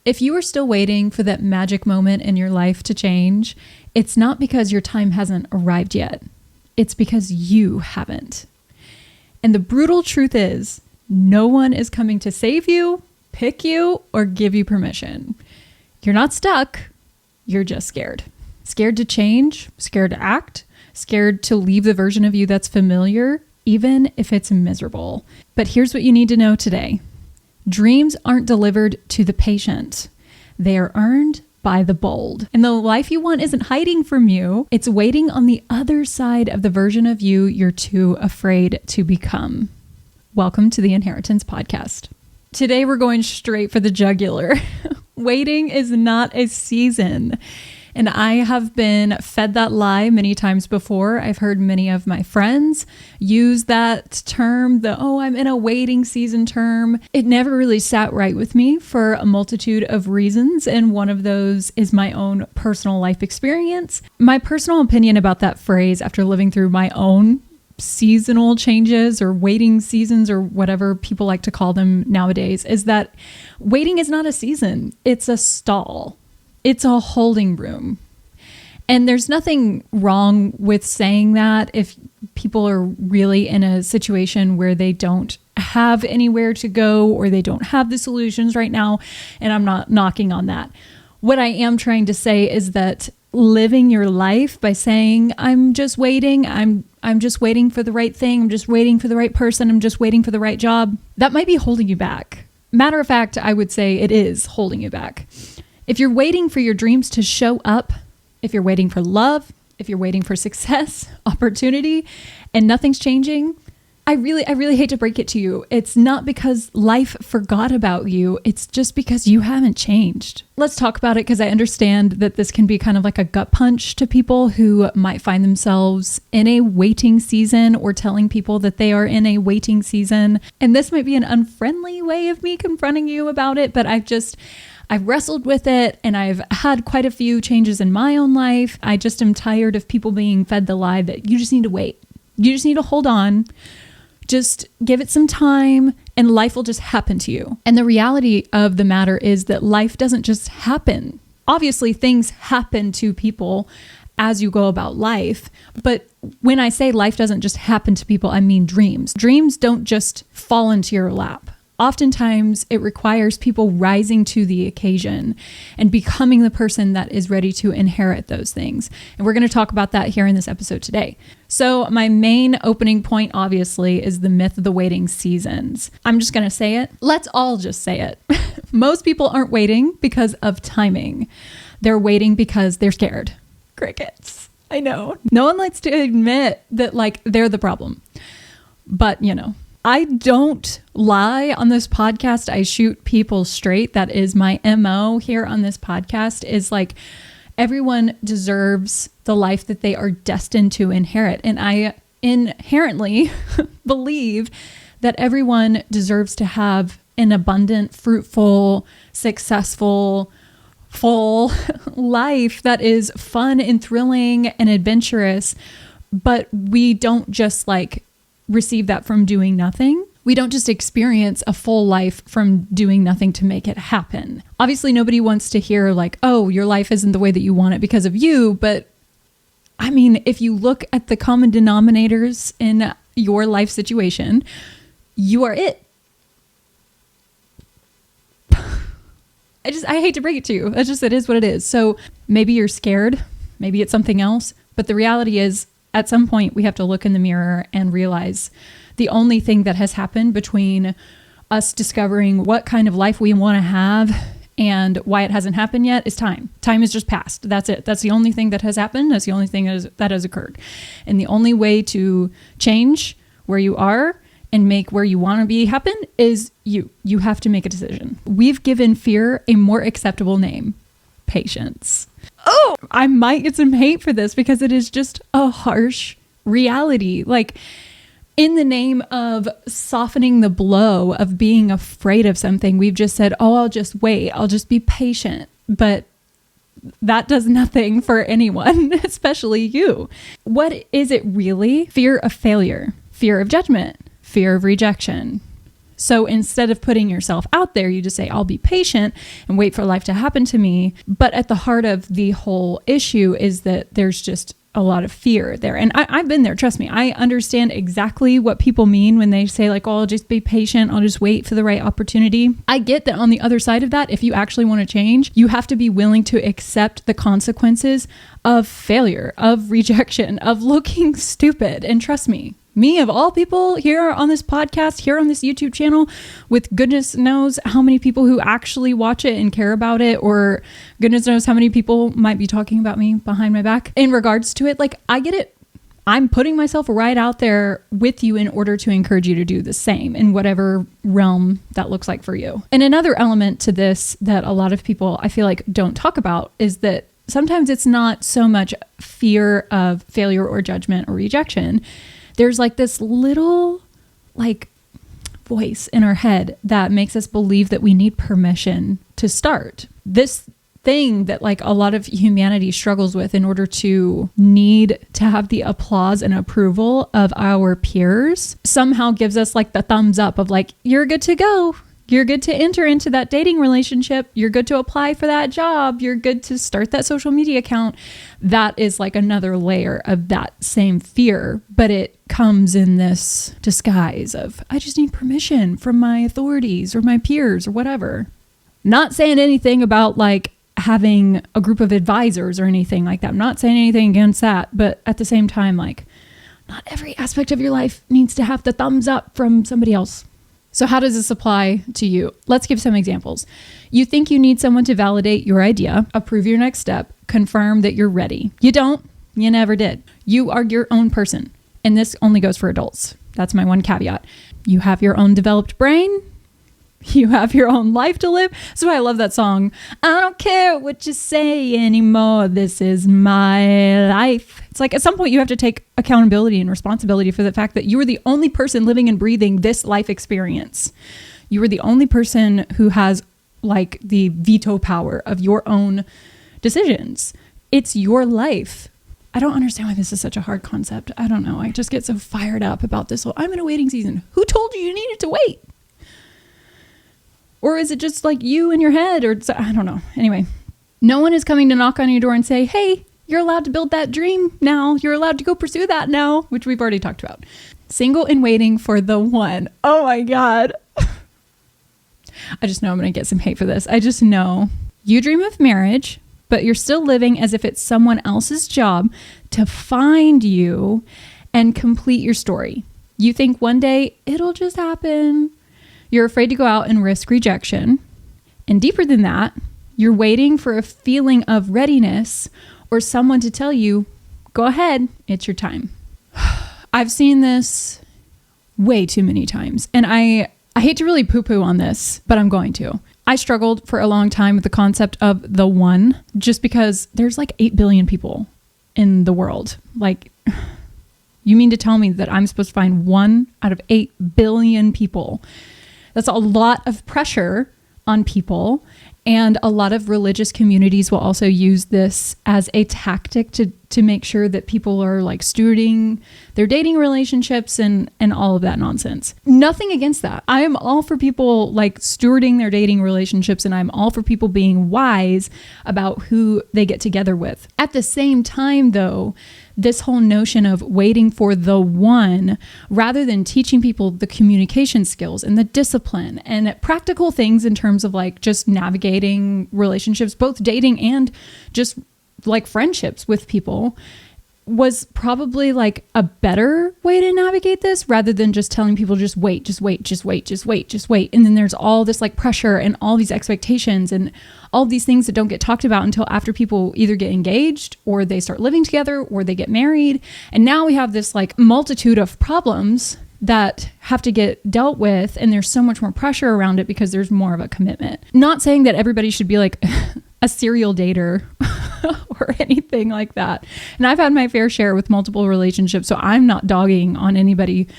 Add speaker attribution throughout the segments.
Speaker 1: If you are still waiting for that magic moment in your life to change, it's not because your time hasn't arrived yet. It's because you haven't. And the brutal truth is, no one is coming to save you, pick you, or give you permission. You're not stuck. You're just scared. Scared to change, scared to act, scared to leave the version of you that's familiar, even if it's miserable. But here's what you need to know today. Dreams aren't delivered to the patient. They are earned by the bold. And the life you want isn't hiding from you. It's waiting on the other side of the version of you you're too afraid to become. Welcome to the Inheritance Podcast. Today we're going straight for the jugular. Waiting is not a season. And I have been fed that lie many times before. I've heard many of my friends use that term, I'm in a waiting season term. It never really sat right with me for a multitude of reasons. And one of those is my own personal life experience. My personal opinion about that phrase after living through my own seasonal changes or waiting seasons or whatever people like to call them nowadays is that waiting is not a season. It's a stall. It's a holding room. And there's nothing wrong with saying that if people are really in a situation where they don't have anywhere to go or they don't have the solutions right now. And I'm not knocking on that. What I am trying to say is that living your life by saying, I'm just waiting, I'm just waiting for the right thing, I'm just waiting for the right person, I'm just waiting for the right job, that might be holding you back. Matter of fact, I would say it is holding you back. If you're waiting for your dreams to show up, if you're waiting for love, if you're waiting for success, opportunity, and nothing's changing, I really hate to break it to you. It's not because life forgot about you. It's just because you haven't changed. Let's talk about it because I understand that this can be kind of like a gut punch to people who might find themselves in a waiting season or telling people that they are in a waiting season. And this might be an unfriendly way of me confronting you about it, but I've wrestled with it and I've had quite a few changes in my own life. I just am tired of people being fed the lie that you just need to wait. You just need to hold on. Just give it some time and life will just happen to you. And the reality of the matter is that life doesn't just happen. Obviously, things happen to people as you go about life. But when I say life doesn't just happen to people, I mean dreams. Dreams don't just fall into your lap. Oftentimes, it requires people rising to the occasion and becoming the person that is ready to inherit those things. And we're going to talk about that here in this episode today. So my main opening point, obviously, is the myth of the waiting seasons. I'm just going to say it. Let's all just say it. Most people aren't waiting because of timing. They're waiting because they're scared. Crickets. I know. No one likes to admit that they're the problem. But, I don't lie on this podcast. I shoot people straight. That is my MO here on this podcast is everyone deserves the life that they are destined to inherit. And I inherently believe that everyone deserves to have an abundant, fruitful, successful, full life that is fun and thrilling and adventurous. But we don't just receive that from doing nothing. We don't just experience a full life from doing nothing to make it happen. Obviously, nobody wants to hear your life isn't the way that you want it because of you. But I mean, if you look at the common denominators in your life situation, you are it. I hate to break it to you. It is what it is. So maybe you're scared. Maybe it's something else. But the reality is, at some point, we have to look in the mirror and realize the only thing that has happened between us discovering what kind of life we want to have and why it hasn't happened yet is time. Time has just passed. That's it. That's the only thing that has happened. That's the only thing that has occurred. And the only way to change where you are and make where you want to be happen is you. You have to make a decision. We've given fear a more acceptable name. Patience. Oh, I might get some hate for this because it is just a harsh reality. In the name of softening the blow of being afraid of something, we've just said, I'll just wait. I'll just be patient. But that does nothing for anyone, especially you. What is it really? Fear of failure, fear of judgment, fear of rejection, So instead of putting yourself out there, you just say, I'll be patient and wait for life to happen to me. But at the heart of the whole issue is that there's just a lot of fear there. And I've been there. Trust me. I understand exactly what people mean when they say like, oh, I'll just be patient. I'll just wait for the right opportunity. I get that on the other side of that, if you actually want to change, you have to be willing to accept the consequences of failure, of rejection, of looking stupid. And trust me, of all people here on this podcast, here on this YouTube channel, with goodness knows how many people who actually watch it and care about it, or goodness knows how many people might be talking about me behind my back in regards to it. Like, I get it. I'm putting myself right out there with you in order to encourage you to do the same in whatever realm that looks like for you. And another element to this that a lot of people, I feel like, don't talk about is that sometimes it's not so much fear of failure or judgment or rejection. There's like this little like voice in our head that makes us believe that we need permission to start. This thing that like a lot of humanity struggles with in order to need to have the applause and approval of our peers somehow gives us like the thumbs up of like, you're good to go. You're good to enter into that dating relationship. You're good to apply for that job. You're good to start that social media account. That is like another layer of that same fear, but it comes in this disguise of, I just need permission from my authorities or my peers or whatever. Not saying anything about like having a group of advisors or anything like that. I'm not saying anything against that, but at the same time, like, not every aspect of your life needs to have the thumbs up from somebody else. So how does this apply to you? Let's give some examples. You think you need someone to validate your idea, approve your next step, confirm that you're ready. You don't. You never did. You are your own person. And this only goes for adults. That's my one caveat. You have your own developed brain. You have your own life to live. So I love that song. I don't care what you say anymore. This is my life. It's like at some point you have to take accountability and responsibility for the fact that you are the only person living and breathing this life experience. You are the only person who has like the veto power of your own decisions. It's your life. I don't understand why this is such a hard concept. I don't know. I just get so fired up about this whole, I'm in a waiting season. Who told you needed to wait? Or is it just like you in your head? Or I don't know. Anyway, no one is coming to knock on your door and say, hey, you're allowed to build that dream now. You're allowed to go pursue that now, which we've already talked about. Single and waiting for the one. Oh my God. I just know I'm going to get some hate for this. I just know you dream of marriage, but you're still living as if it's someone else's job to find you and complete your story. You think one day it'll just happen. You're afraid to go out and risk rejection. And deeper than that, you're waiting for a feeling of readiness or someone to tell you, go ahead, it's your time. I've seen this way too many times. And I hate to really poo-poo on this, but I'm going to. I struggled for a long time with the concept of the one, just because there's like 8 billion people in the world. Like, you mean to tell me that I'm supposed to find 1 out of 8 billion people? That's a lot of pressure on people. And a lot of religious communities will also use this as a tactic to make sure that people are like stewarding their dating relationships and all of that nonsense. Nothing against that. I am all for people like stewarding their dating relationships, and I'm all for people being wise about who they get together with. At the same time, though, this whole notion of waiting for the one, rather than teaching people the communication skills and the discipline and practical things in terms of like just navigating relationships, both dating and just like friendships with people, was probably like a better way to navigate this, rather than just telling people just wait. And then there's all this like pressure and all these expectations and all these things that don't get talked about until after people either get engaged or they start living together or they get married. And now we have this like multitude of problems that have to get dealt with, and there's so much more pressure around it because there's more of a commitment. Not saying that everybody should be like a serial dater or anything like that. And I've had my fair share with multiple relationships, so I'm not dogging on anybody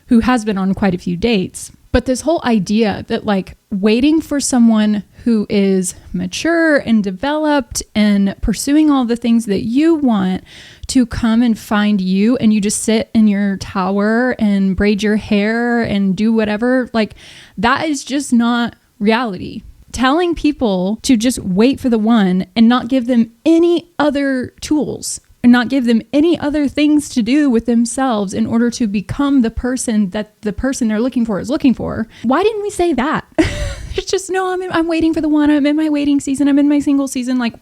Speaker 1: who has been on quite a few dates. But this whole idea that like waiting for someone who is mature and developed and pursuing all the things that you want to come and find you, and you just sit in your tower and braid your hair and do whatever, like that is just not reality. Telling people to just wait for the one and not give them any other tools and not give them any other things to do with themselves in order to become the person that the person they're looking for is looking for. Why didn't we say that? It's just, no, I'm waiting for the one. I'm in my waiting season. I'm in my single season. Like,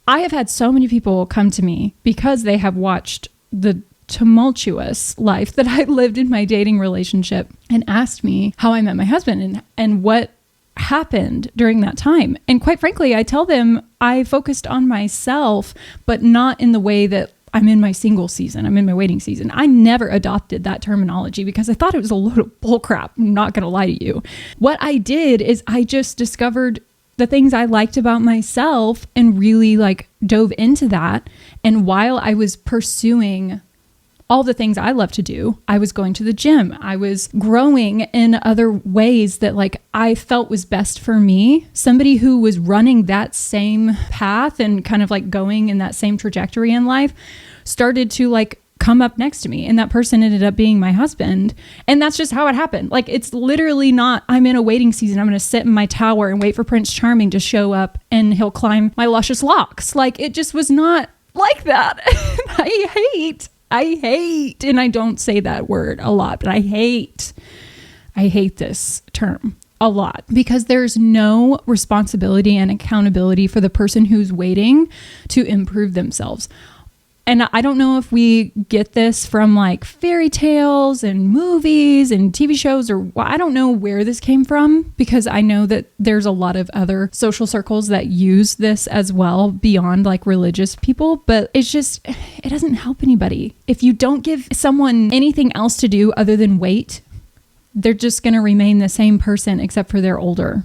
Speaker 1: I have had so many people come to me because they have watched the tumultuous life that I lived in my dating relationship and asked me how I met my husband and what happened during that time. And quite frankly, I tell them I focused on myself, but not in the way that I'm in my single season, I'm in my waiting season. I never adopted that terminology because I thought it was a load of bullcrap. I'm not going to lie to you. What I did is I just discovered the things I liked about myself and really like dove into that. And while I was pursuing all the things I love to do, I was going to the gym. I was growing in other ways that like I felt was best for me. Somebody who was running that same path and kind of like going in that same trajectory in life started to like come up next to me. And that person ended up being my husband. And that's just how it happened. Like, it's literally not, I'm in a waiting season. I'm going to sit in my tower and wait for Prince Charming to show up and he'll climb my luscious locks. Like, it just was not like that. I hate, and I don't say that word a lot, but I hate this term a lot because there's no responsibility and accountability for the person who's waiting to improve themselves. And I don't know if we get this from like fairy tales and movies and TV shows, or I don't know where this came from, because I know that there's a lot of other social circles that use this as well beyond like religious people, but it's just, it doesn't help anybody. If you don't give someone anything else to do other than wait, they're just going to remain the same person except for they're older.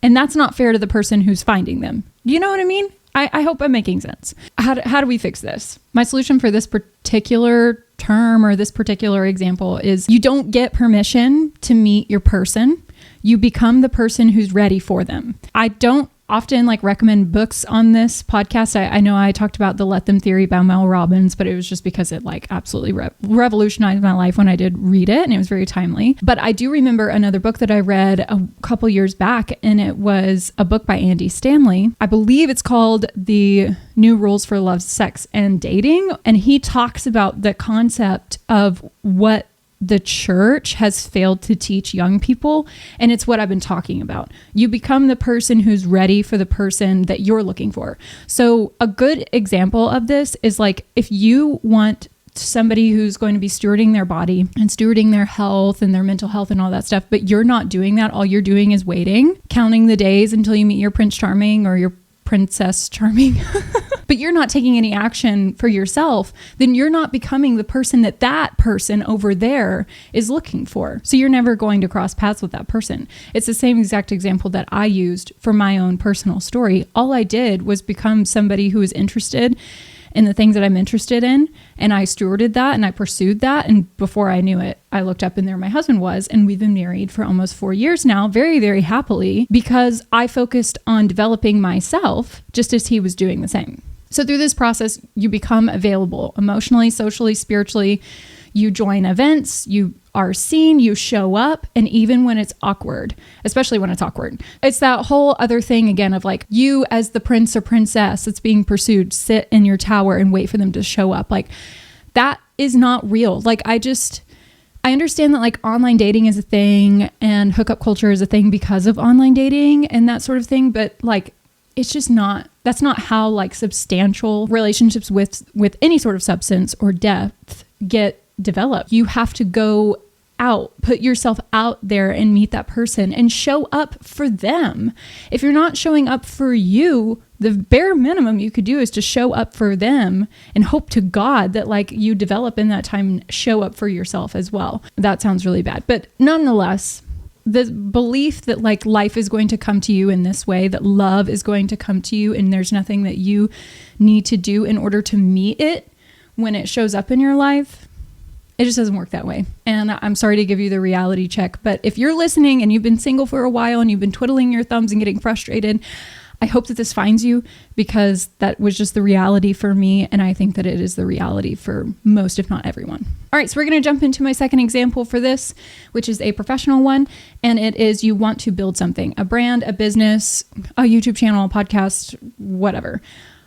Speaker 1: And that's not fair to the person who's finding them. You know what I mean? I hope I'm making sense. How do we fix this? My solution for this particular term or this particular example is you don't get permission to meet your person. You become the person who's ready for them. I don't often like recommend books on this podcast. I know I talked about the Let Them Theory by Mel Robbins, but it was just because it like absolutely revolutionized my life when I did read it, and it was very timely. But I do remember another book that I read a couple years back, and it was a book by Andy Stanley. I believe it's called The New Rules for Love, Sex, and Dating. And he talks about the concept of what the church has failed to teach young people. And it's what I've been talking about. You become the person who's ready for the person that you're looking for. So a good example of this is like, if you want somebody who's going to be stewarding their body and stewarding their health and their mental health and all that stuff, but you're not doing that. All you're doing is waiting, counting the days until you meet your Prince Charming or your Princess Charming, but you're not taking any action for yourself, then you're not becoming the person that that person over there is looking for. So you're never going to cross paths with that person. It's the same exact example that I used for my own personal story. All I did was become somebody who is interested in the things that I'm interested in. And I stewarded that and I pursued that. And before I knew it, I looked up and there my husband was. And we've been married for almost 4 years now, very, very happily, because I focused on developing myself just as he was doing the same. So through this process, you become available emotionally, socially, spiritually. You join events, you are seen, you show up, and even when it's awkward, especially when it's awkward, it's that whole other thing again of like, you as the prince or princess that's being pursued, sit in your tower and wait for them to show up. Like, that is not real. Like, I understand that like online dating is a thing and hookup culture is a thing because of online dating and that sort of thing, but like, it's just not, that's not how like substantial relationships with any sort of substance or depth get developed. You have to go out, put yourself out there and meet that person and show up for them. If you're not showing up for you, the bare minimum you could do is to show up for them and hope to God that like you develop in that time and show up for yourself as well. That sounds really bad, but nonetheless, the belief that like life is going to come to you in this way, that love is going to come to you and there's nothing that you need to do in order to meet it when it shows up in your life, It just doesn't work that way. And I'm sorry to give you the reality check, but if you're listening and you've been single for a while and you've been twiddling your thumbs and getting frustrated, I hope that this finds you, because that was just the reality for me. And I think that it is the reality for most, if not everyone. All right, so we're going to jump into my second example for this, which is a professional one. And it is, you want to build something, a brand, a business, a YouTube channel, a podcast, whatever,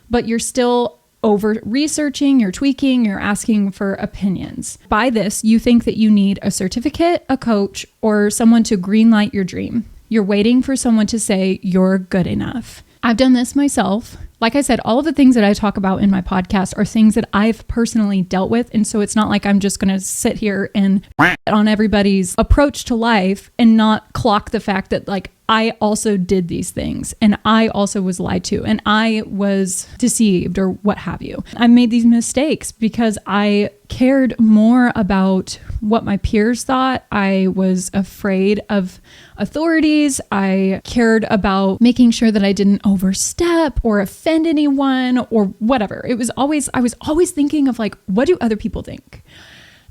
Speaker 1: but you're still over researching, you're tweaking, you're asking for opinions. By this, you think that you need a certificate, a coach, or someone to greenlight your dream. You're waiting for someone to say you're good enough. I've done this myself. Like I said, all of the things that I talk about in my podcast are things that I've personally dealt with. And so it's not like I'm just going to sit here and on everybody's approach to life and not clock the fact that like I also did these things and I also was lied to and I was deceived or what have you. I made these mistakes because I cared more about what my peers thought. I was afraid of authorities. I cared about making sure that I didn't overstep or offend anyone or whatever. I was always thinking of like, what do other people think?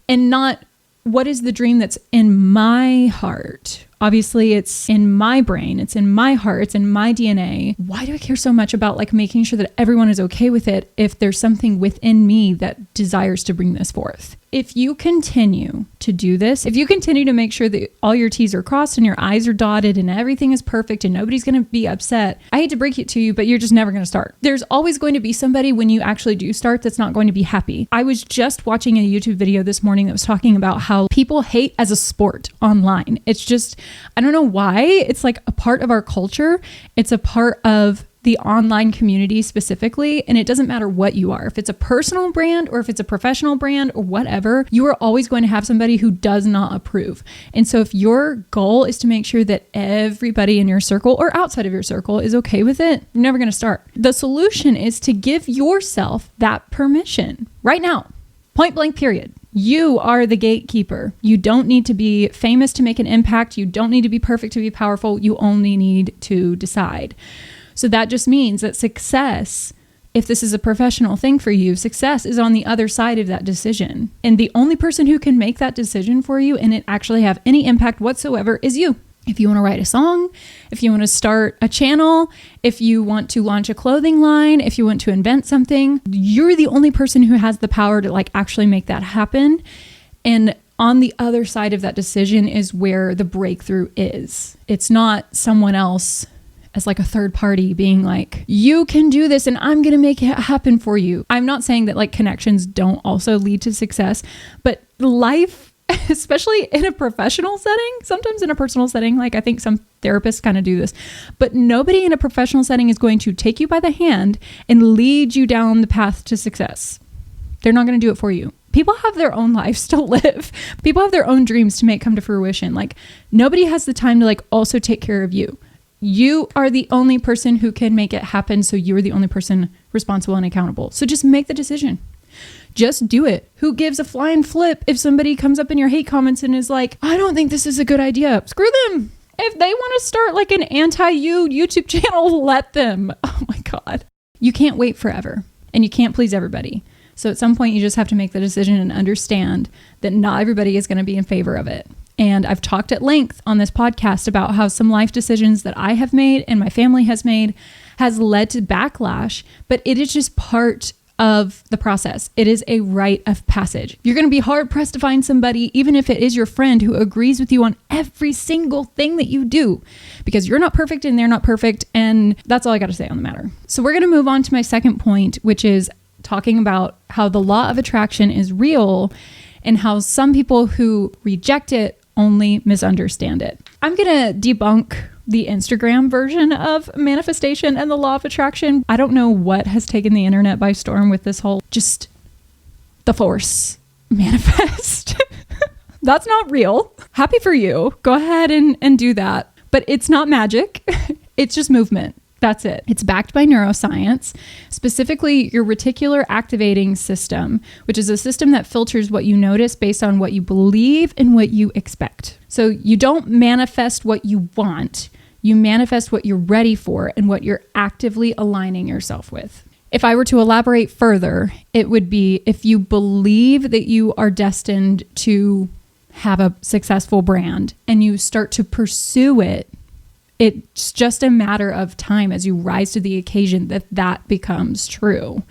Speaker 1: And not what is the dream that's in my heart. Obviously, it's in my brain, it's in my heart, it's in my DNA. Why do I care so much about like making sure that everyone is okay with it if there's something within me that desires to bring this forth? If you continue to do this, if you continue to make sure that all your T's are crossed and your I's are dotted and everything is perfect and nobody's going to be upset, I hate to break it to you, but you're just never going to start. There's always going to be somebody when you actually do start that's not going to be happy. I was just watching a YouTube video this morning that was talking about how people hate as a sport online. It's just, I don't know why. It's like a part of our culture. It's a part of the online community specifically. And it doesn't matter what you are. If it's a personal brand or if it's a professional brand or whatever, you are always going to have somebody who does not approve. And so if your goal is to make sure that everybody in your circle or outside of your circle is okay with it, you're never going to start. The solution is to give yourself that permission right now, point blank period. You are the gatekeeper. You don't need to be famous to make an impact. You don't need to be perfect to be powerful. You only need to decide. So that just means that success, if this is a professional thing for you, success is on the other side of that decision. And the only person who can make that decision for you and it actually have any impact whatsoever is you. If you want to write a song, if you want to start a channel, if you want to launch a clothing line, if you want to invent something, you're the only person who has the power to like actually make that happen. And on the other side of that decision is where the breakthrough is. It's not someone else as like a third party being like, you can do this and I'm going to make it happen for you. I'm not saying that like connections don't also lead to success, but life, especially in a professional setting, sometimes in a personal setting, like I think some therapists kind of do this, but nobody in a professional setting is going to take you by the hand and lead you down the path to success. They're not going to do it for you. People have their own lives to live. People have their own dreams to make come to fruition. Like nobody has the time to like also take care of you. You are the only person who can make it happen. So you're the only person responsible and accountable. So just make the decision. Just do it. Who gives a flying flip if somebody comes up in your hate comments and is like, I don't think this is a good idea. Screw them. If they want to start like an anti-you YouTube channel, let them. Oh my God. You can't wait forever and you can't please everybody. So at some point you just have to make the decision and understand that not everybody is going to be in favor of it. And I've talked at length on this podcast about how some life decisions that I have made and my family has made has led to backlash, but it is just part of the process. It is a rite of passage. You're going to be hard pressed to find somebody, even if it is your friend, who agrees with you on every single thing that you do, because you're not perfect and they're not perfect. And that's all I got to say on the matter. So we're going to move on to my second point, which is talking about how the law of attraction is real and how some people who reject it only misunderstand it. I'm going to debunk the Instagram version of manifestation and the law of attraction. I don't know what has taken the internet by storm with this whole just the force manifest. That's not real. Happy for you. Go ahead and do that. But it's not magic. It's just movement. That's it. It's backed by neuroscience, specifically your reticular activating system, which is a system that filters what you notice based on what you believe and what you expect. So you don't manifest what you want. You manifest what you're ready for and what you're actively aligning yourself with. If I were to elaborate further, it would be if you believe that you are destined to have a successful brand and you start to pursue it, it's just a matter of time as you rise to the occasion that becomes true.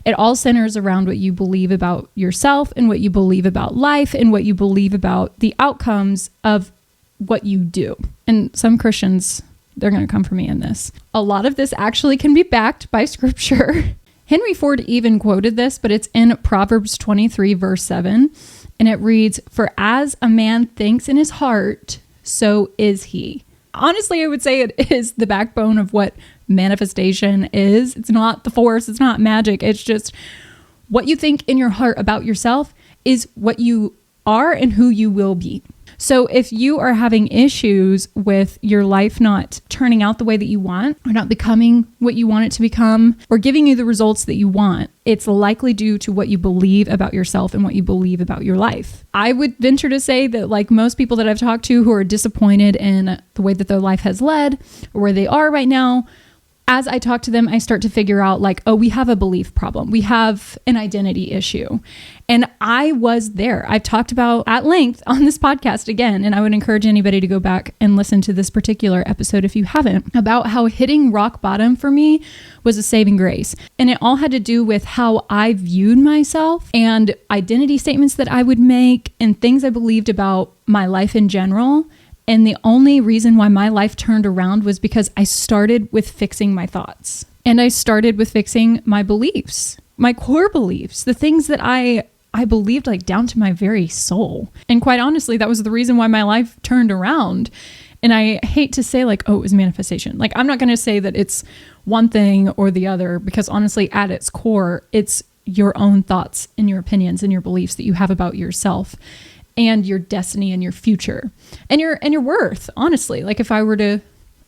Speaker 1: It all centers around what you believe about yourself and what you believe about life and what you believe about the outcomes of what you do. And some Christians, they're going to come for me in this. A lot of this actually can be backed by scripture. Henry Ford even quoted this, but it's in Proverbs 23, verse 7. And it reads, "For as a man thinks in his heart, so is he." Honestly, I would say it is the backbone of what manifestation is. It's not the force. It's not magic. It's just what you think in your heart about yourself is what you are and who you will be. So if you are having issues with your life not turning out the way that you want, or not becoming what you want it to become, or giving you the results that you want, it's likely due to what you believe about yourself and what you believe about your life. I would venture to say that, like most people that I've talked to who are disappointed in the way that their life has led or where they are right now, as I talk to them, I start to figure out like, oh, we have a belief problem. We have an identity issue. And I was there. I've talked about at length on this podcast again, and I would encourage anybody to go back and listen to this particular episode if you haven't, about how hitting rock bottom for me was a saving grace. And it all had to do with how I viewed myself and identity statements that I would make and things I believed about my life in general. And the only reason why my life turned around was because I started with fixing my thoughts. And I started with fixing my beliefs, my core beliefs, the things that I believed like down to my very soul. And quite honestly, that was the reason why my life turned around. And I hate to say like, oh, it was manifestation. Like, I'm not going to say that it's one thing or the other, because honestly, at its core, it's your own thoughts and your opinions and your beliefs that you have about yourself and your destiny and your future and your worth, honestly, like if I were to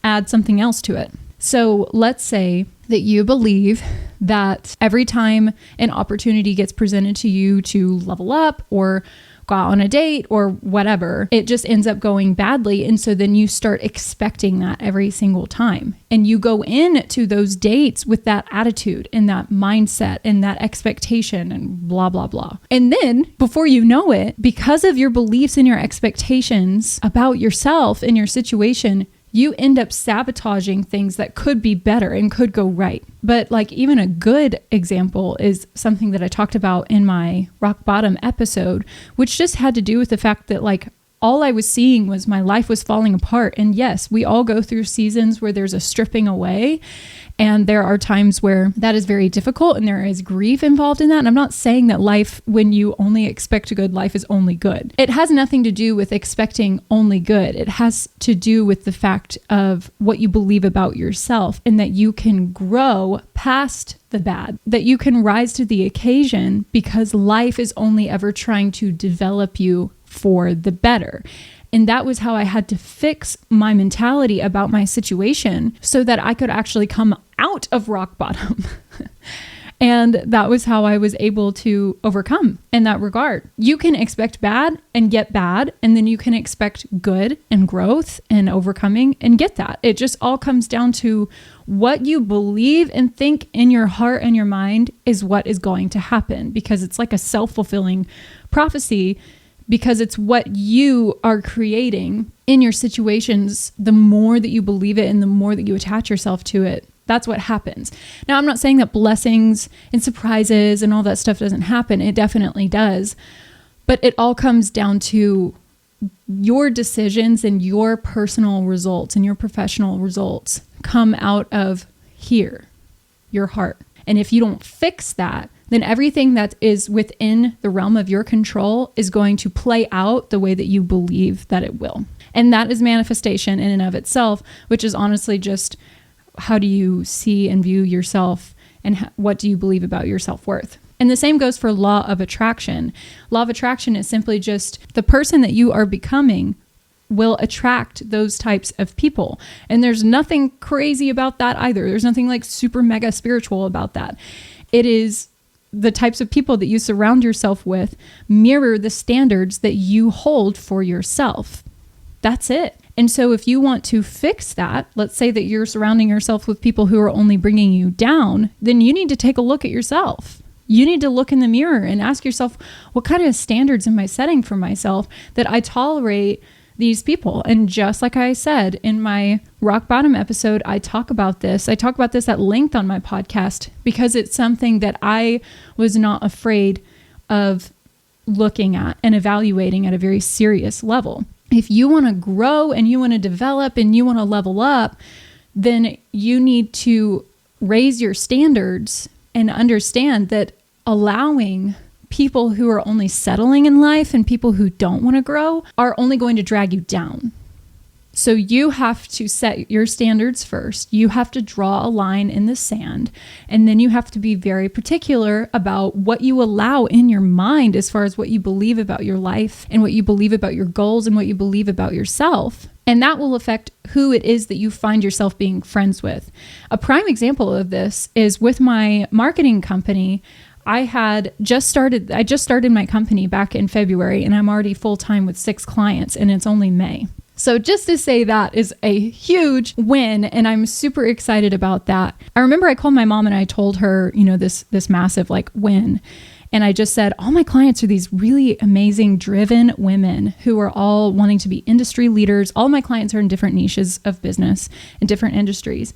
Speaker 1: add something else to it. So let's say that you believe that every time an opportunity gets presented to you to level up or go out on a date or whatever, it just ends up going badly. And so then you start expecting that every single time. And you go into those dates with that attitude and that mindset and that expectation and blah, blah, blah. And then before you know it, because of your beliefs and your expectations about yourself and your situation, you end up sabotaging things that could be better and could go right. But like even a good example is something that I talked about in my rock bottom episode, which just had to do with the fact that like all I was seeing was my life was falling apart. And yes, we all go through seasons where there's a stripping away. And there are times where that is very difficult and there is grief involved in that. And I'm not saying that life, when you only expect good, life is only good. It has nothing to do with expecting only good. It has to do with the fact of what you believe about yourself and that you can grow past the bad, that you can rise to the occasion because life is only ever trying to develop you for the better. And that was how I had to fix my mentality about my situation so that I could actually come out of rock bottom. And that was how I was able to overcome in that regard. You can expect bad and get bad, and then you can expect good and growth and overcoming and get that. It just all comes down to what you believe and think in your heart and your mind is what is going to happen, because it's like a self-fulfilling prophecy. Because it's what you are creating in your situations. The more that you believe it and the more that you attach yourself to it, that's what happens. Now, I'm not saying that blessings and surprises and all that stuff doesn't happen. It definitely does. But it all comes down to your decisions and your personal results and your professional results come out of here, your heart. And if you don't fix that, then everything that is within the realm of your control is going to play out the way that you believe that it will. And that is manifestation in and of itself, which is honestly just how do you see and view yourself and what do you believe about your self-worth. And the same goes for law of attraction. Law of attraction is simply just the person that you are becoming will attract those types of people. And there's nothing crazy about that either. There's nothing like super mega spiritual about that. It is the types of people that you surround yourself with mirror the standards that you hold for yourself. That's it. And so if you want to fix that, let's say that you're surrounding yourself with people who are only bringing you down, then you need to take a look at yourself. You need to look in the mirror and ask yourself, what kind of standards am I setting for myself that I tolerate these people? And just like I said in my rock bottom episode, I talk about this. I talk about this at length on my podcast because it's something that I was not afraid of looking at and evaluating at a very serious level. If you want to grow and you want to develop and you want to level up, then you need to raise your standards and understand that allowing people who are only settling in life and people who don't want to grow are only going to drag you down. So you have to set your standards first. You have to draw a line in the sand, and then you have to be very particular about what you allow in your mind as far as what you believe about your life and what you believe about your goals and what you believe about yourself. And that will affect who it is that you find yourself being friends with. A prime example of this is with my marketing company. I just started my company back in February, and I'm already full-time with 6 clients, and it's only May. So just to say that is a huge win, and I'm super excited about that. I remember I called my mom and I told her, this massive win. And I just said, all my clients are these really amazing, driven women who are all wanting to be industry leaders. All my clients are in different niches of business in different industries.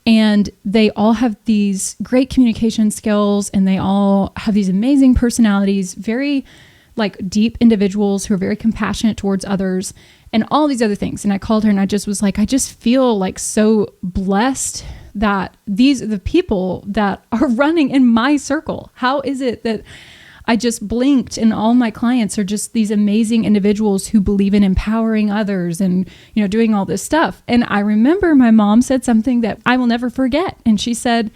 Speaker 1: And they all have these great communication skills, and they all have these amazing personalities, very deep individuals who are very compassionate towards others and all these other things. And I called her and I just was like, I just feel so blessed that these are the people that are running in my circle. How is it that I just blinked and all my clients are just these amazing individuals who believe in empowering others and, doing all this stuff? And I remember my mom said something that I will never forget. And she said,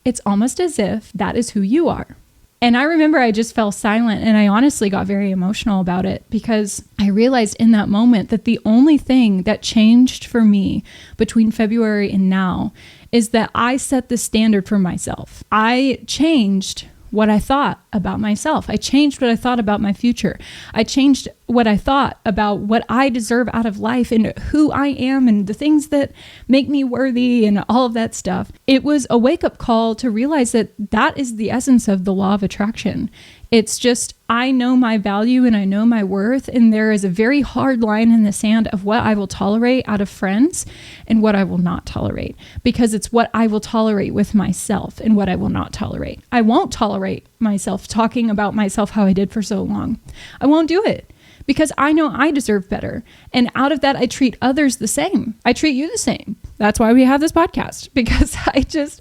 Speaker 1: it's almost as if that is who you are. And I remember I just fell silent, and I honestly got very emotional about it because I realized in that moment that the only thing that changed for me between February and now is that I set the standard for myself. I changed what I thought about myself. I changed what I thought about my future. I changed what I thought about what I deserve out of life and who I am and the things that make me worthy and all of that stuff. It was a wake-up call to realize that that is the essence of the law of attraction. It's just, I know my value and I know my worth, and there is a very hard line in the sand of what I will tolerate out of friends and what I will not tolerate, because it's what I will tolerate with myself and what I will not tolerate. I won't tolerate myself talking about myself how I did for so long. I won't do it because I know I deserve better. And out of that, I treat others the same. I treat you the same. That's why we have this podcast, because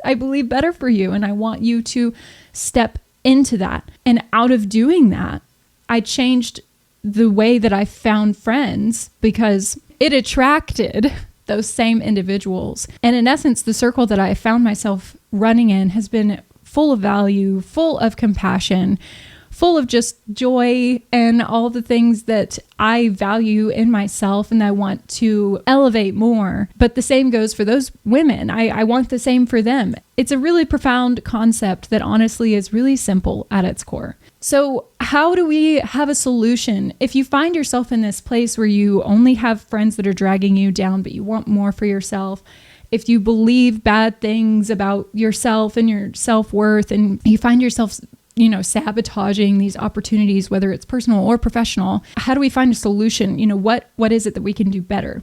Speaker 1: I believe better for you, and I want you to step into that. And out of doing that, I changed the way that I found friends because it attracted those same individuals. And in essence, the circle that I found myself running in has been full of value, full of compassion, full of just joy and all the things that I value in myself and I want to elevate more. But the same goes for those women. I want the same for them. It's a really profound concept that honestly is really simple at its core. So how do we have a solution? If you find yourself in this place where you only have friends that are dragging you down, but you want more for yourself, if you believe bad things about yourself and your self-worth, and you find yourself sabotaging these opportunities, whether it's personal or professional, how do we find a solution? What is it that we can do better?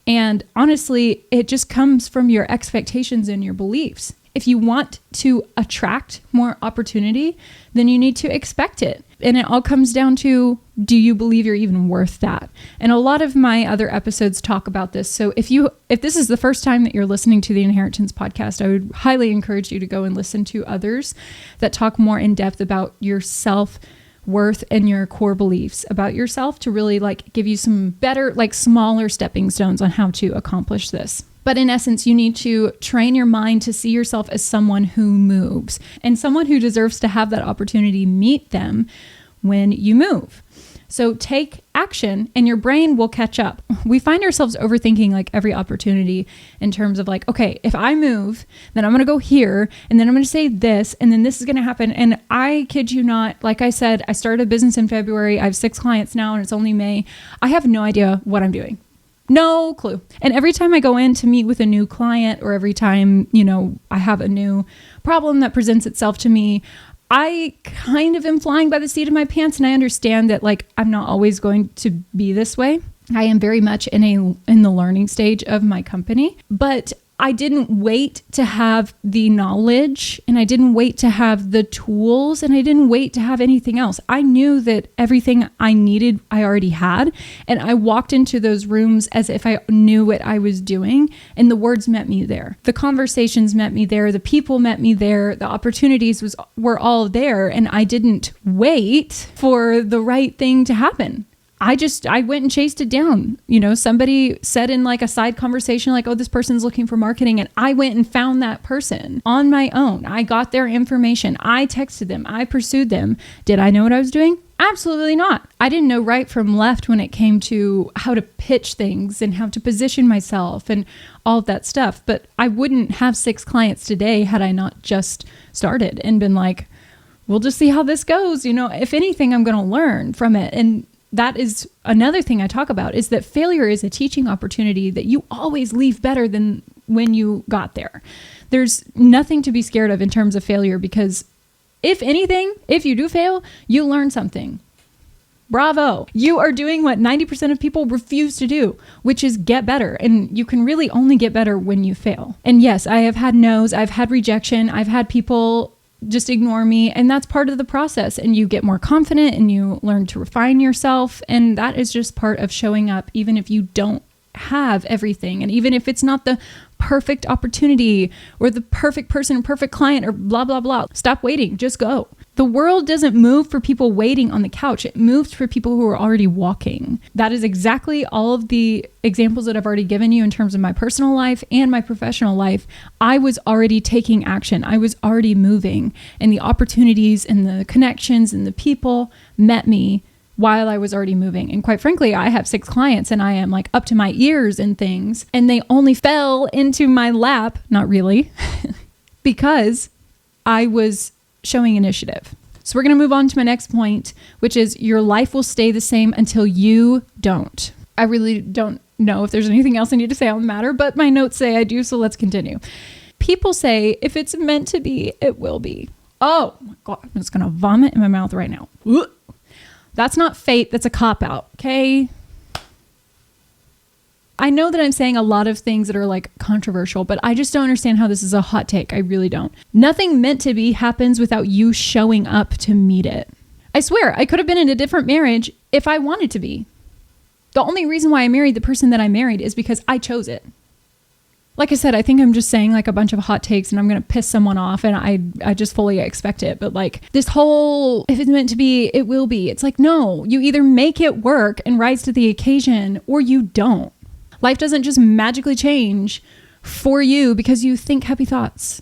Speaker 1: And honestly, it just comes from your expectations and your beliefs. If you want to attract more opportunity, then you need to expect it. And it all comes down to, do you believe you're even worth that? And a lot of my other episodes talk about this. So if this is the first time that you're listening to the Inheritance podcast, I would highly encourage you to go and listen to others that talk more in depth about your self-worth and your core beliefs about yourself to really give you some better, smaller stepping stones on how to accomplish this. But in essence, you need to train your mind to see yourself as someone who moves and someone who deserves to have that opportunity meet them when you move. So take action and your brain will catch up. We find ourselves overthinking every opportunity in terms of okay, if I move, then I'm going to go here and then I'm going to say this and then this is going to happen. And I kid you not, like I said, I started a business in February. I have 6 clients now and it's only May. I have no idea what I'm doing. No clue. And every time I go in to meet with a new client, or every time, I have a new problem that presents itself to me, I kind of am flying by the seat of my pants, and I understand that I'm not always going to be this way. I am very much in the learning stage of my company, but I didn't wait to have the knowledge, and I didn't wait to have the tools, and I didn't wait to have anything else. I knew that everything I needed, I already had. And I walked into those rooms as if I knew what I was doing. And the words met me there. The conversations met me there. The people met me there. The opportunities were all there. And I didn't wait for the right thing to happen. I went and chased it down. Somebody said in a side conversation, oh, this person's looking for marketing. And I went and found that person on my own. I got their information. I texted them. I pursued them. Did I know what I was doing? Absolutely not. I didn't know right from left when it came to how to pitch things and how to position myself and all of that stuff. But I wouldn't have 6 clients today had I not just started and been we'll just see how this goes. If anything, I'm going to learn from it. And that is another thing I talk about, is that failure is a teaching opportunity that you always leave better than when you got there. There's nothing to be scared of in terms of failure, because if anything, if you do fail, you learn something. Bravo. You are doing what 90% of people refuse to do, which is get better. And you can really only get better when you fail. And yes, I have had no's, I've had rejection, I've had people just ignore me. And that's part of the process. And you get more confident and you learn to refine yourself. And that is just part of showing up, even if you don't have everything. And even if it's not the perfect opportunity or the perfect person, perfect client, or blah, blah, blah. Stop waiting. Just go. The world doesn't move for people waiting on the couch. It moves for people who are already walking. That is exactly all of the examples that I've already given you in terms of my personal life and my professional life. I was already taking action. I was already moving, and the opportunities and the connections and the people met me while I was already moving. And quite frankly, I have 6 clients and I am up to my ears in things, and they only fell into my lap, not really, because I was showing initiative. So we're going to move on to my next point, which is your life will stay the same until you don't. I really don't know if there's anything else I need to say on the matter, but my notes say I do, so let's continue. People say, if it's meant to be, it will be. Oh my God, I'm just going to vomit in my mouth right now. That's not fate, that's a cop-out, okay? I know that I'm saying a lot of things that are controversial, but I just don't understand how this is a hot take. I really don't. Nothing meant to be happens without you showing up to meet it. I swear, I could have been in a different marriage if I wanted to be. The only reason why I married the person that I married is because I chose it. Like I said, I think I'm just saying a bunch of hot takes and I'm going to piss someone off, and I just fully expect it. But this whole, if it's meant to be, it will be. It's no, you either make it work and rise to the occasion, or you don't. Life doesn't just magically change for you because you think happy thoughts.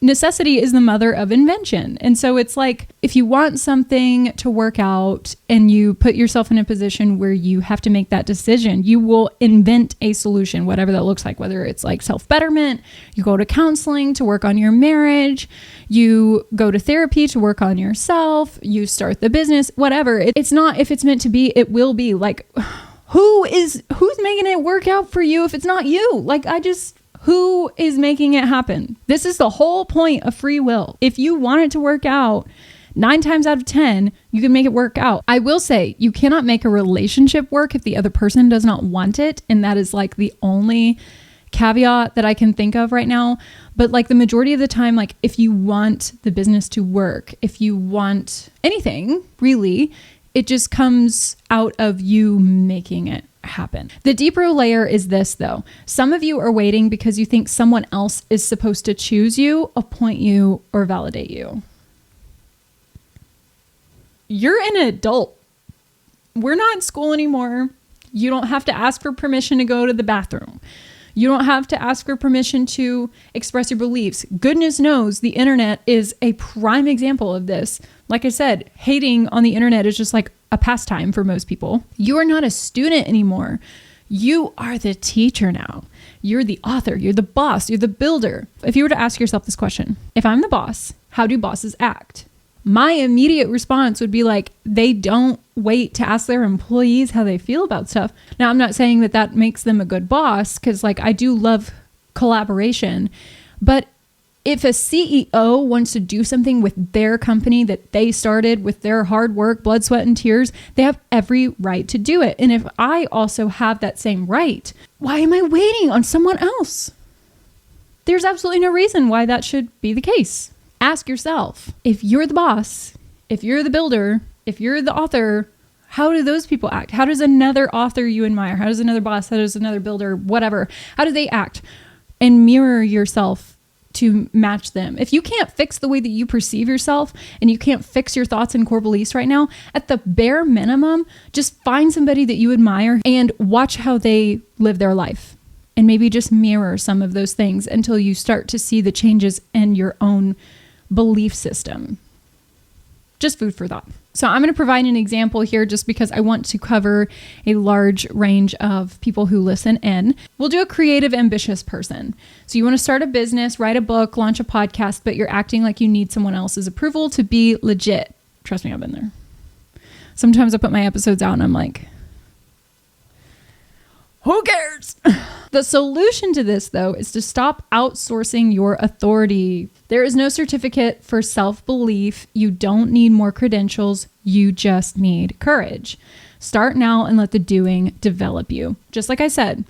Speaker 1: Necessity is the mother of invention. And so it's if you want something to work out and you put yourself in a position where you have to make that decision, you will invent a solution, whatever that looks like, whether it's self-betterment, you go to counseling to work on your marriage, you go to therapy to work on yourself, you start the business, whatever. It's not, if it's meant to be, it will be. Who's making it work out for you if it's not you? Who is making it happen? This is the whole point of free will. If you want it to work out, 9 times out of 10, you can make it work out. I will say you cannot make a relationship work if the other person does not want it. And that is the only caveat that I can think of right now. But the majority of the time, if you want the business to work, if you want anything, really, it just comes out of you making it happen. The deeper layer is this, though. Some of you are waiting because you think someone else is supposed to choose you, appoint you, or validate you. You're an adult. We're not in school anymore. You don't have to ask for permission to go to the bathroom. You don't have to ask for permission to express your beliefs. Goodness knows the internet is a prime example of this. Like I said, hating on the internet is just a pastime for most people. You are not a student anymore. You are the teacher now. You're the author. You're the boss. You're the builder. If you were to ask yourself this question, if I'm the boss, how do bosses act? my immediate response would be like, they don't wait to ask their employees how they feel about stuff. Now, I'm not saying that that makes them a good boss, because like I do love collaboration, but if a CEO wants to do something with their company that they started with their hard work, blood, sweat, and tears, they have every right to do it. And if I also have that same right, why am I waiting on someone else? There's absolutely no reason why that should be the case. Ask yourself, if you're the boss, if you're the builder, if you're the author, how do those people act? How does another author you admire? How does another boss? How does another builder? Whatever. How do they act? And mirror yourself to match them. If you can't fix the way that you perceive yourself and you can't fix your thoughts and core beliefs right now, at the bare minimum, just find somebody that you admire and watch how they live their life. And maybe just mirror some of those things until you start to see the changes in your own belief system. Just food for thought. So I'm going to provide an example here just because I want to cover a large range of people who listen in. We'll do a creative, ambitious person. So you want to start a business, write a book, launch a podcast, but you're acting like you need someone else's approval to be legit. Trust me, I've been there. Sometimes I put my episodes out and I'm like, who cares? The solution to this, though, is to stop outsourcing your authority. There is no certificate for self-belief. You don't need more credentials. You just need courage. Start now and let the doing develop you. Just like I said,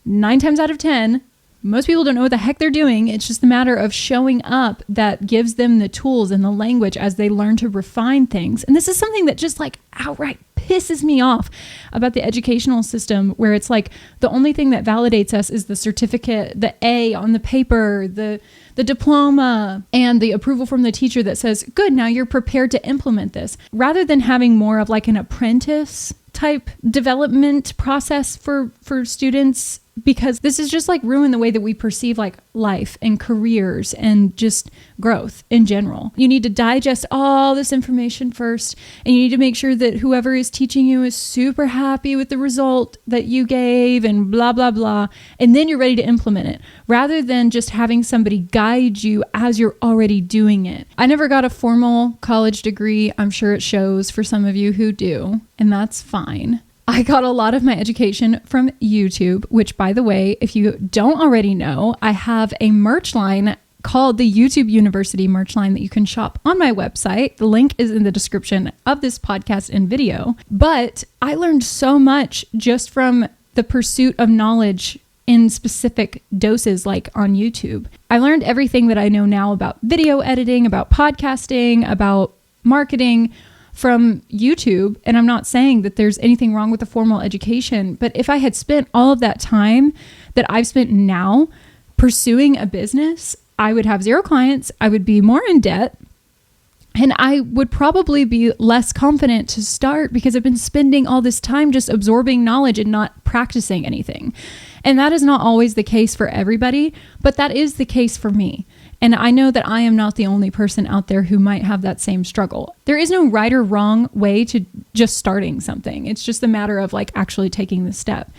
Speaker 1: 9 times out of 10, most people don't know what the heck they're doing. It's just a matter of showing up that gives them the tools and the language as they learn to refine things. And this is something that just like outright pisses me off about the educational system, where it's like the only thing that validates us is the certificate, the A on the paper, the diploma, and the approval from the teacher that says, good, now you're prepared to implement this, rather than having more of like an apprentice type development process for students, because this is just like ruin the way that we perceive like life and careers and just growth in general. You need to digest all this information first, and you need to make sure that whoever is teaching you is super happy with the result that you gave and blah, blah, blah. And then you're ready to implement it, rather than just having somebody guide you as you're already doing it. I never got a formal college degree. I'm sure it shows for some of you who do, and that's fine. I got a lot of my education from YouTube, which, by the way, if you don't already know, I have a merch line called the YouTube University merch line that you can shop on my website. The link is in the description of this podcast and video. But I learned so much just from the pursuit of knowledge in specific doses, like on YouTube. I learned everything that I know now about video editing, about podcasting, about marketing from YouTube. And I'm not saying that there's anything wrong with the formal education, but if I had spent all of that time that I've spent now pursuing a business, I would have 0 clients, I would be more in debt, and I would probably be less confident to start because I've been spending all this time just absorbing knowledge and not practicing anything. And that is not always the case for everybody, but that is the case for me. And I know that I am not the only person out there who might have that same struggle. There is no right or wrong way to just starting something. It's just a matter of like actually taking the step.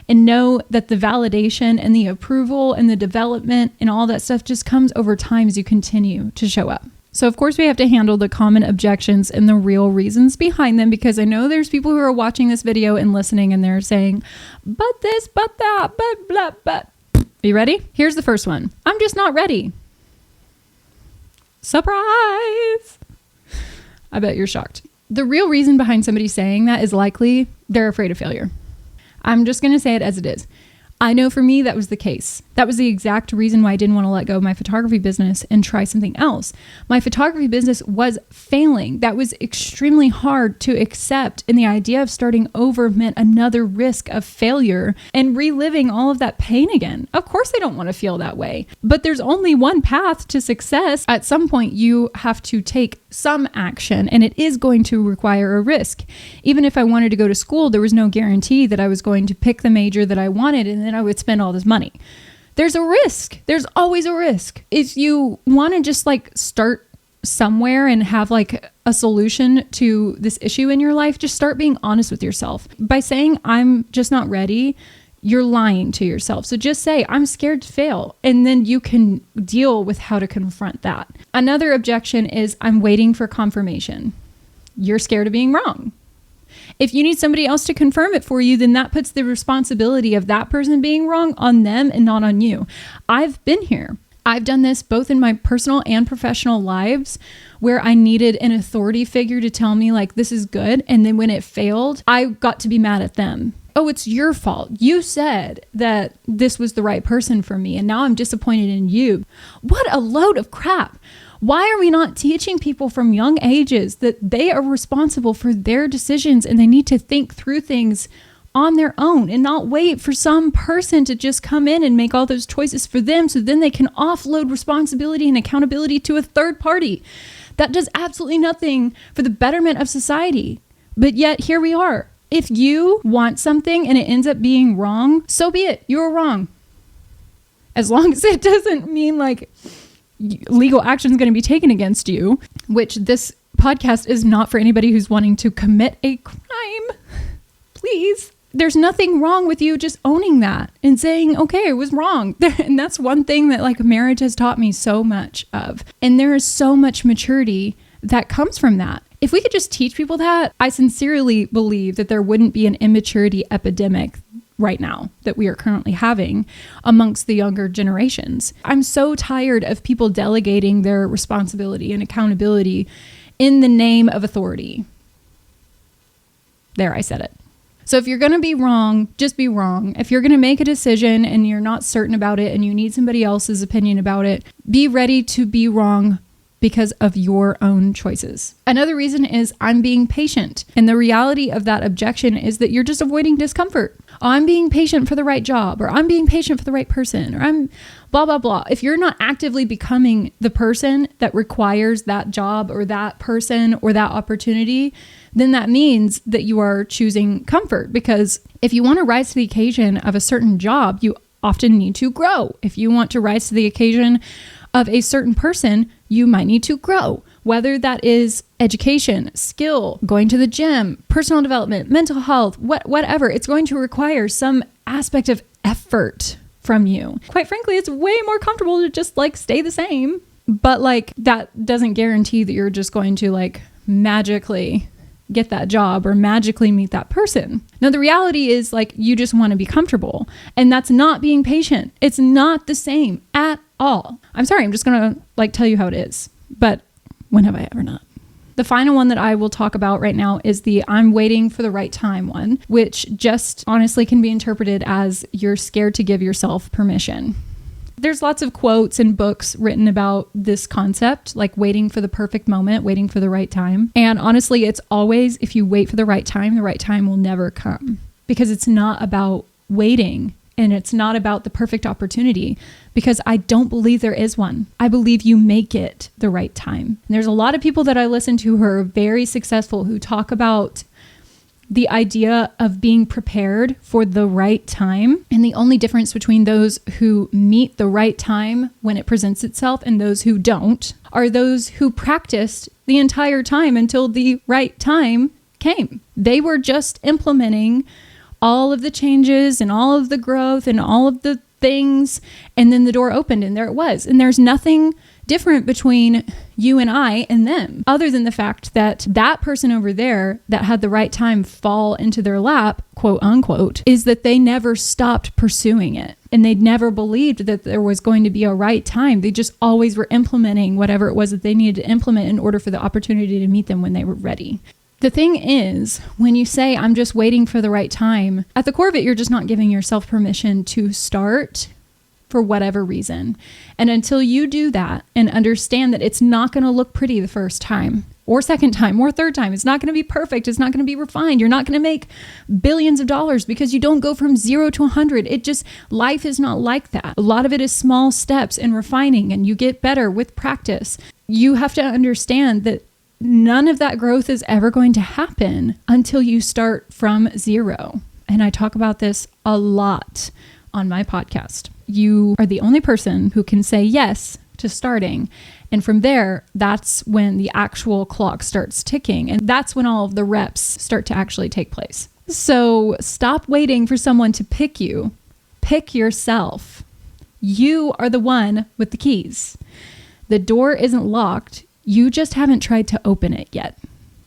Speaker 1: And know that the validation and the approval and the development and all that stuff just comes over time as you continue to show up. So of course we have to handle the common objections and the real reasons behind them, because I know there's people who are watching this video and listening and they're saying, but this, but that, but blah, but. Are you ready? Here's the first one. I'm just not ready. Surprise! I bet you're shocked. The real reason behind somebody saying that is likely they're afraid of failure. I'm just going to say it as it is. I know for me, that was the case. That was the exact reason why I didn't want to let go of my photography business and try something else. My photography business was failing. That was extremely hard to accept. And the idea of starting over meant another risk of failure and reliving all of that pain again. Of course, I don't want to feel that way, but there's only one path to success. At some point, you have to take some action, and it is going to require a risk. Even if I wanted to go to school, there was no guarantee that I was going to pick the major that I wanted and then I would spend all this money. There's a risk. There's always a risk. If you want to just like start somewhere and have like a solution to this issue in your life, just start being honest with yourself. By saying I'm just not ready, you're lying to yourself. So just say, I'm scared to fail. And then you can deal with how to confront that. Another objection is, I'm waiting for confirmation. You're scared of being wrong. If you need somebody else to confirm it for you, then that puts the responsibility of that person being wrong on them and not on you. I've been here. I've done this both in my personal and professional lives where I needed an authority figure to tell me like, this is good. And then when it failed, I got to be mad at them. Oh, it's your fault. You said that this was the right person for me, and now I'm disappointed in you. What a load of crap. Why are we not teaching people from young ages that they are responsible for their decisions and they need to think through things on their own and not wait for some person to just come in and make all those choices for them so then they can offload responsibility and accountability to a third party? That does absolutely nothing for the betterment of society. But yet here we are. If you want something and it ends up being wrong, so be it. You were wrong. As long as it doesn't mean like legal action is going to be taken against you, which this podcast is not for anybody who's wanting to commit a crime. Please. There's nothing wrong with you just owning that and saying, okay, it was wrong. And that's one thing that like marriage has taught me so much of. And there is so much maturity that comes from that. If we could just teach people that, I sincerely believe that there wouldn't be an immaturity epidemic right now that we are currently having amongst the younger generations. I'm so tired of people delegating their responsibility and accountability in the name of authority. There, I said it. So if you're going to be wrong, just be wrong. If you're going to make a decision and you're not certain about it and you need somebody else's opinion about it, be ready to be wrong because of your own choices. Another reason is I'm being patient. And the reality of that objection is that you're just avoiding discomfort. Oh, I'm being patient for the right job, or I'm being patient for the right person, or I'm blah, blah, blah. If you're not actively becoming the person that requires that job or that person or that opportunity, then that means that you are choosing comfort. Because if you want to rise to the occasion of a certain job, you often need to grow. If you want to rise to the occasion of a certain person, you might need to grow, whether that is education, skill, going to the gym, personal development, mental health, whatever. It's going to require some aspect of effort from you. Quite frankly, it's way more comfortable to just like stay the same, but like that doesn't guarantee that you're just going to like magically get that job or magically meet that person. Now, the reality is like you just want to be comfortable, and that's not being patient. It's not the same at all. I'm sorry, I'm just going to like tell you how it is, but when have I ever not? The final one that I will talk about right now is the I'm waiting for the right time one, which just honestly can be interpreted as you're scared to give yourself permission. There's lots of quotes and books written about this concept, like waiting for the perfect moment, waiting for the right time. And honestly, it's always, if you wait for the right time will never come, because it's not about waiting and it's not about the perfect opportunity, because I don't believe there is one. I believe you make it the right time. And there's a lot of people that I listen to who are very successful who talk about the idea of being prepared for the right time. And the only difference between those who meet the right time when it presents itself and those who don't are those who practiced the entire time until the right time came. They were just implementing all of the changes and all of the growth and all of the things. And then the door opened and there it was. And there's nothing different between you and I and them, other than the fact that that person over there that had the right time fall into their lap, quote unquote, is that they never stopped pursuing it. And they never believed that there was going to be a right time. They just always were implementing whatever it was that they needed to implement in order for the opportunity to meet them when they were ready. The thing is, when you say, I'm just waiting for the right time, at the core of it, you're just not giving yourself permission to start for whatever reason. And until you do that and understand that it's not going to look pretty the first time or second time or third time, it's not going to be perfect. It's not going to be refined. You're not going to make billions of dollars because you don't go from 0 to 100. Life is not like that. A lot of it is small steps and refining, and you get better with practice. You have to understand that none of that growth is ever going to happen until you start from 0. And I talk about this a lot on my podcast. You are the only person who can say yes to starting. And from there, that's when the actual clock starts ticking. And that's when all of the reps start to actually take place. So stop waiting for someone to pick you. Pick yourself. You are the one with the keys. The door isn't locked. You just haven't tried to open it yet.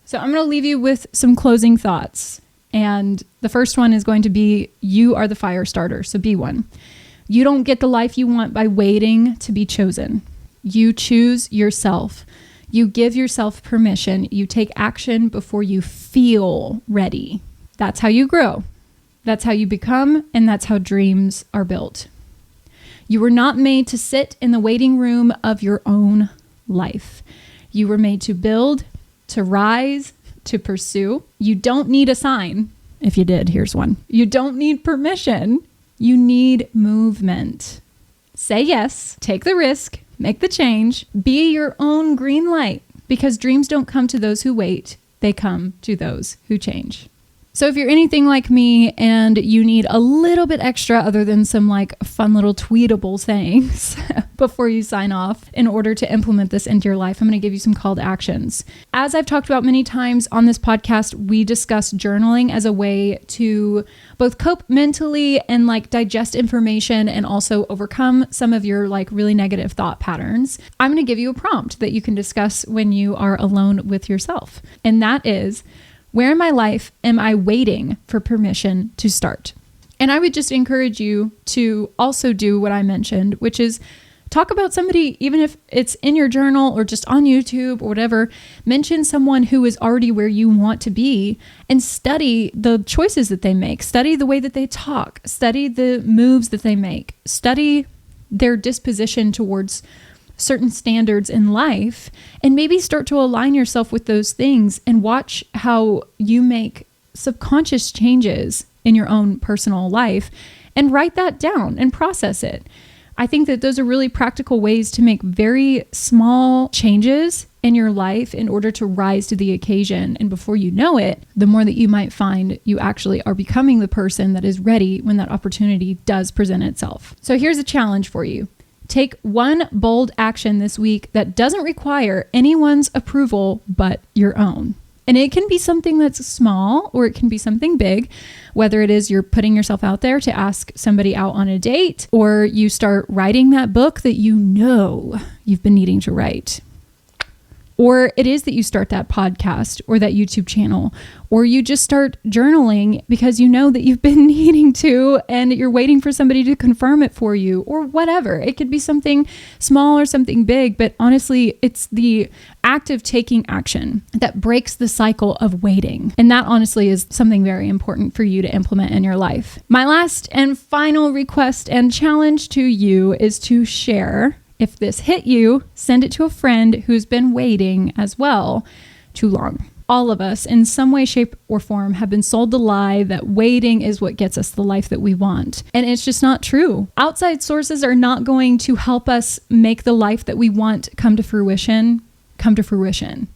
Speaker 1: So I'm going to leave you with some closing thoughts. And the first one is going to be, you are the fire starter. So be one. You don't get the life you want by waiting to be chosen. You choose yourself. You give yourself permission. You take action before you feel ready. That's how you grow. That's how you become, and that's how dreams are built. You were not made to sit in the waiting room of your own life. You were made to build, to rise, to pursue. You don't need a sign. If you did, here's one. You don't need permission. You need movement. Say yes, take the risk, make the change, be your own green light, because dreams don't come to those who wait. They come to those who change. So if you're anything like me and you need a little bit extra other than some like fun little tweetable sayings before you sign off in order to implement this into your life, I'm going to give you some call to actions. As I've talked about many times on this podcast, we discuss journaling as a way to both cope mentally and like digest information and also overcome some of your like really negative thought patterns. I'm going to give you a prompt that you can discuss when you are alone with yourself. And that is, where in my life am I waiting for permission to start? And I would just encourage you to also do what I mentioned, which is talk about somebody, even if it's in your journal or just on YouTube or whatever, mention someone who is already where you want to be and study the choices that they make, study the way that they talk, study the moves that they make, study their disposition towards certain standards in life, and maybe start to align yourself with those things and watch how you make subconscious changes in your own personal life and write that down and process it. I think that those are really practical ways to make very small changes in your life in order to rise to the occasion. And before you know it, the more that you might find you actually are becoming the person that is ready when that opportunity does present itself. So here's a challenge for you. Take one bold action this week that doesn't require anyone's approval but your own. And it can be something that's small or it can be something big, whether it is you're putting yourself out there to ask somebody out on a date, or you start writing that book that you know you've been needing to write. Or it is that you start that podcast or that YouTube channel, or you just start journaling because you know that you've been needing to and you're waiting for somebody to confirm it for you, or whatever. It could be something small or something big, but honestly, it's the act of taking action that breaks the cycle of waiting. And that honestly is something very important for you to implement in your life. My last and final request and challenge to you is to share. If this hit you, send it to a friend who's been waiting as well too long. All of us, in some way, shape, or form, have been sold the lie that waiting is what gets us the life that we want. And it's just not true. Outside sources are not going to help us make the life that we want come to fruition.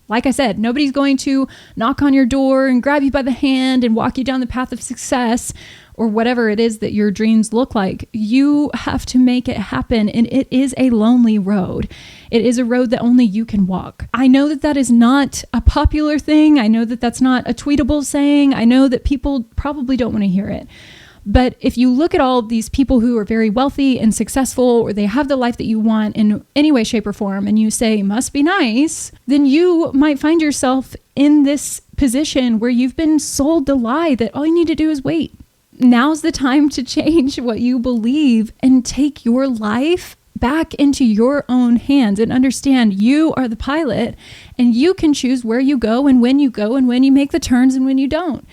Speaker 1: Like I said, nobody's going to knock on your door and grab you by the hand and walk you down the path of success or whatever it is that your dreams look like. You have to make it happen, and it is a lonely road. It is a road that only you can walk. I know that that is not a popular thing. I know that that's not a tweetable saying. I know that people probably don't want to hear it. But if you look at all of these people who are very wealthy and successful, or they have the life that you want in any way, shape, or form, and you say, must be nice, then you might find yourself in this position where you've been sold the lie that all you need to do is wait. Now's the time to change what you believe and take your life back into your own hands and understand you are the pilot and you can choose where you go and when you make the turns and when you don't.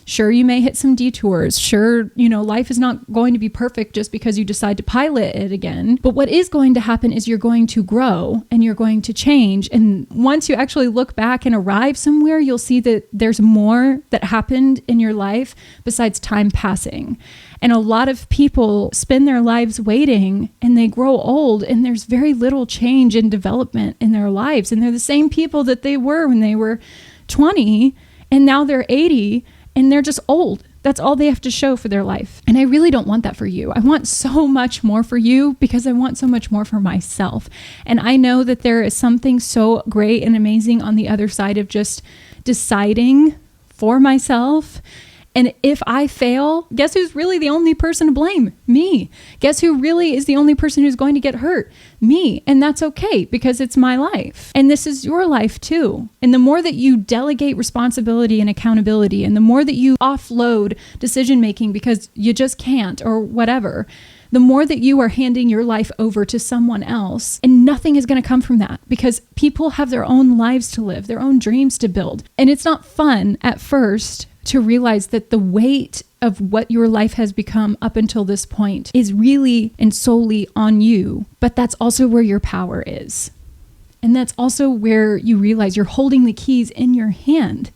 Speaker 1: Sure, you may hit some detours. Sure, life is not going to be perfect just because you decide to pilot it again. But what is going to happen is you're going to grow and you're going to change. And once you actually look back and arrive somewhere, you'll see that there's more that happened in your life besides time passing. And a lot of people spend their lives waiting and they grow old and there's very little change and development in their lives. And they're the same people that they were when they were 20 and now they're 80. And they're just old. That's all they have to show for their life. And I really don't want that for you. I want so much more for you because I want so much more for myself. And I know that there is something so great and amazing on the other side of just deciding for myself And if I fail, guess who's really the only person to blame? Me. Guess who really is the only person who's going to get hurt? Me. And that's okay because it's my life. And this is your life too. And the more that you delegate responsibility and accountability, and the more that you offload decision making because you just can't or whatever, the more that you are handing your life over to someone else, and nothing is going to come from that because people have their own lives to live, their own dreams to build. And it's not fun at first to realize that the weight of what your life has become up until this point is really and solely on you. But that's also where your power is. And that's also where you realize you're holding the keys in your hand.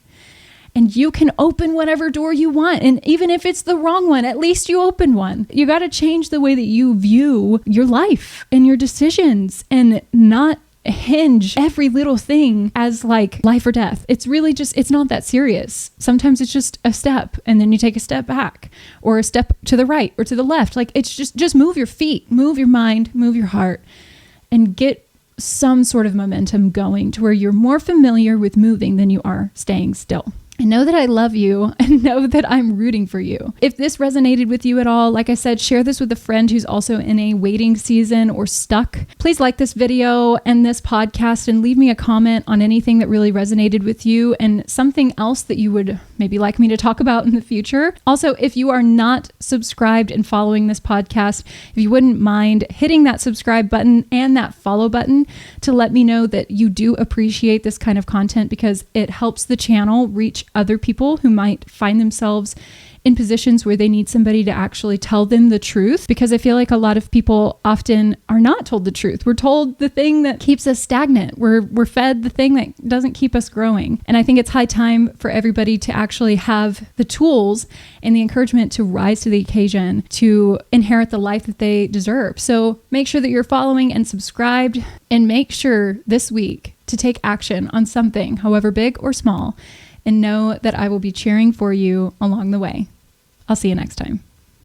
Speaker 1: And you can open whatever door you want. And even if it's the wrong one, at least you open one. You got to change the way that you view your life and your decisions and not hinge every little thing as like life or death. It's really just, it's not that serious. Sometimes it's just a step and then you take a step back or a step to the right or to the left. Like it's just move your feet, move your mind, move your heart, and get some sort of momentum going to where you're more familiar with moving than you are staying still. And know that I love you and know that I'm rooting for you. If this resonated with you at all, like I said, share this with a friend who's also in a waiting season or stuck. Please like this video and this podcast and leave me a comment on anything that really resonated with you and something else that you would maybe like me to talk about in the future. Also, if you are not subscribed and following this podcast, if you wouldn't mind hitting that subscribe button and that follow button to let me know that you do appreciate this kind of content because it helps the channel reach other people who might find themselves in positions where they need somebody to actually tell them the truth, because I feel like a lot of people often are not told the truth. We're told the thing that keeps us stagnant. We're fed the thing that doesn't keep us growing. And I think it's high time for everybody to actually have the tools and the encouragement to rise to the occasion to inherit the life that they deserve. So make sure that you're following and subscribed, and make sure this week to take action on something, however big or small, and know that I will be cheering for you along the way. I'll see you next time.